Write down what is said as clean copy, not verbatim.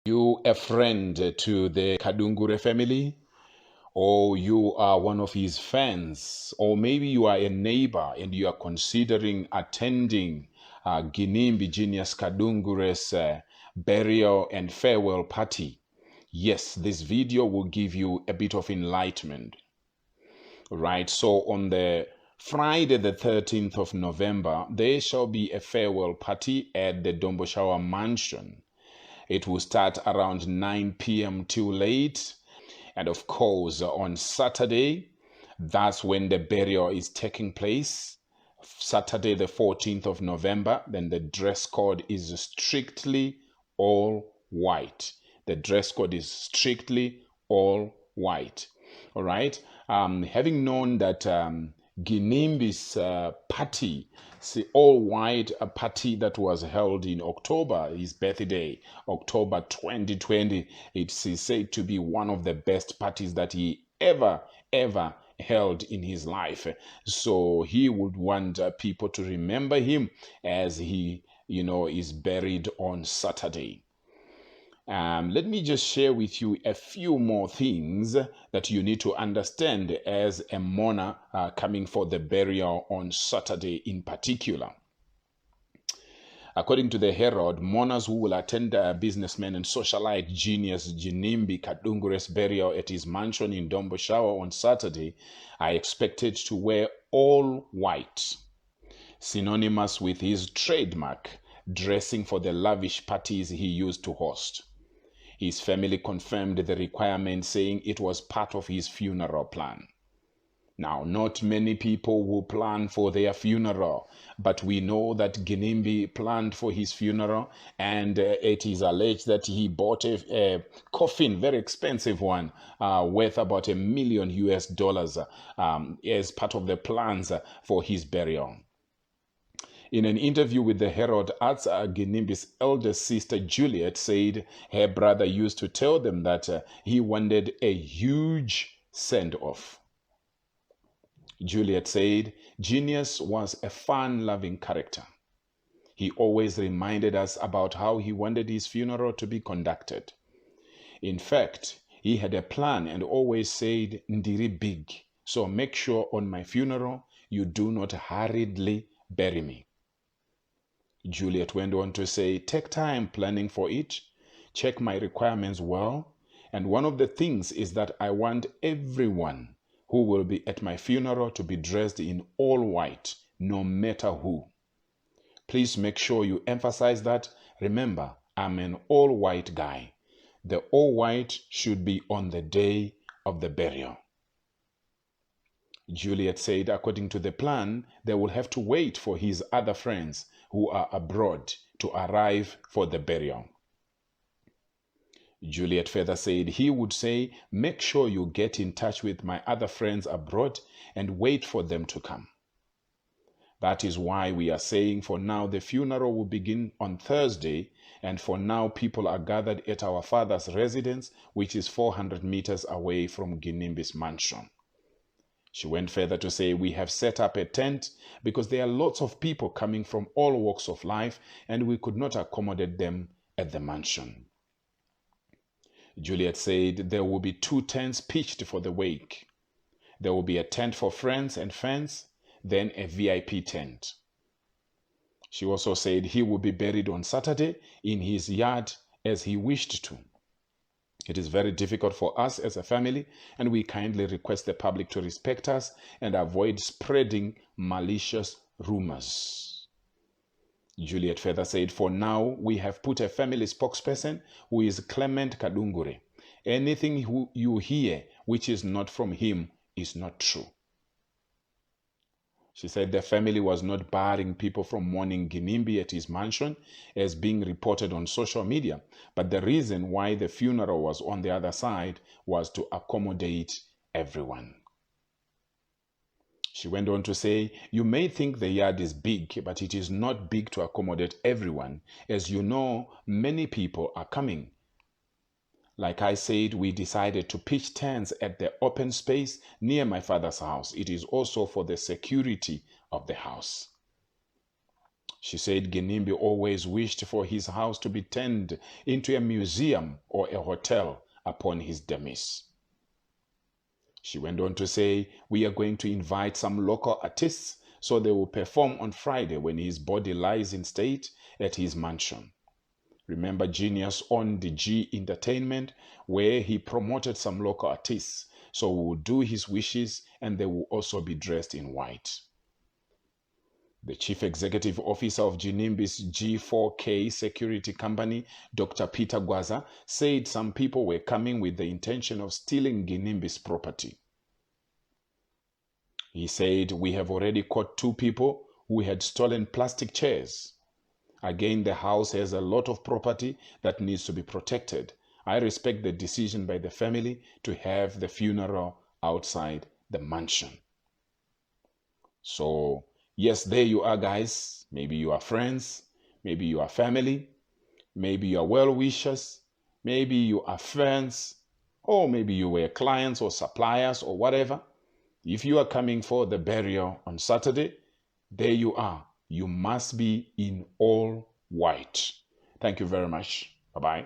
You a friend to the Kadungure family, or you are one of his fans, or maybe you are a neighbor and you are considering attending Ginimbi Genius Kadungure's burial and farewell party. Yes, this video will give you a bit of enlightenment. Right, so on the Friday the 13th of November, there shall be a farewell party at the Domboshawa mansion. It will start around 9 p.m. till late. And of course, on Saturday, that's when the burial is taking place. Saturday, the 14th of November, then the dress code is strictly all white. The dress code is strictly all white. All right. Having known that Ginimbi's party, the all-white party that was held in October, his birthday, October 2020, it's said to be one of the best parties that he ever held in his life. So he would want people to remember him as he, is buried on Saturday. Let me just share with you a few more things that you need to understand as a mourner coming for the burial on Saturday in particular. According to the Herald, mourners who will attend businessman and socialite genius Ginimbi Kadungure's burial at his mansion in Domboshawa on Saturday are expected to wear all white, synonymous with his trademark dressing for the lavish parties he used to host. His family confirmed the requirement, saying it was part of his funeral plan. Now, not many people will plan for their funeral, but we know that Ginimbi planned for his funeral, and it is alleged that he bought a coffin, very expensive one, worth about $1 million as part of the plans for his burial. In an interview with the Herald, Arts Ginimbi's elder sister Juliet said her brother used to tell them that he wanted a huge send-off. Juliet said, Genius was a fun-loving character. He always reminded us about how he wanted his funeral to be conducted. In fact, he had a plan and always said, Ndiri big, so make sure on my funeral you do not hurriedly bury me. Juliet went on to say, take time planning for it, check my requirements well, and one of the things is that I want everyone who will be at my funeral to be dressed in all white, no matter who. Please make sure you emphasize that. Remember, I'm an all white guy. The all white should be on the day of the burial. Juliet said, according to the plan, they will have to wait for his other friends who are abroad to arrive for the burial. Juliet further said he would say, make sure you get in touch with my other friends abroad and wait for them to come. That is why we are saying for now the funeral will begin on Thursday, and for now people are gathered at our father's residence, which is 400 meters away from Ginimbi's mansion. She went further to say, we have set up a tent because there are lots of people coming from all walks of life and we could not accommodate them at the mansion. Juliet said there will be 2 tents pitched for the wake. There will be a tent for friends and fans, then a VIP tent. She also said he will be buried on Saturday in his yard as he wished to. It is very difficult for us as a family, and we kindly request the public to respect us and avoid spreading malicious rumors. Juliet further said, for now, we have put a family spokesperson who is Clement Kadungure. Anything you hear which is not from him is not true. She said the family was not barring people from mourning Ginimbi at his mansion as being reported on social media, but the reason why the funeral was on the other side was to accommodate everyone. She went on to say, you may think the yard is big, but it is not big to accommodate everyone. As you know, many people are coming. Like I said, we decided to pitch tents at the open space near my father's house. It is also for the security of the house. She said Ginimbi always wished for his house to be turned into a museum or a hotel upon his demise. She went on to say, we are going to invite some local artists so they will perform on Friday when his body lies in state at his mansion. Remember, Genius owned the G Entertainment, where he promoted some local artists. So we will do his wishes and they will also be dressed in white. The chief executive officer of Ginimbi's G4K security company, Dr. Peter Gwaza, said some people were coming with the intention of stealing Ginimbi's property. He said, we have already caught 2 people who had stolen plastic chairs. Again, the house has a lot of property that needs to be protected. I respect the decision by the family to have the funeral outside the mansion. So, yes, there you are, guys. Maybe you are friends, maybe you are family, maybe you are well-wishers, maybe you are friends, or maybe you were clients or suppliers or whatever. If you are coming for the burial on Saturday, there you are. You must be in all white. Thank you very much. Bye-bye.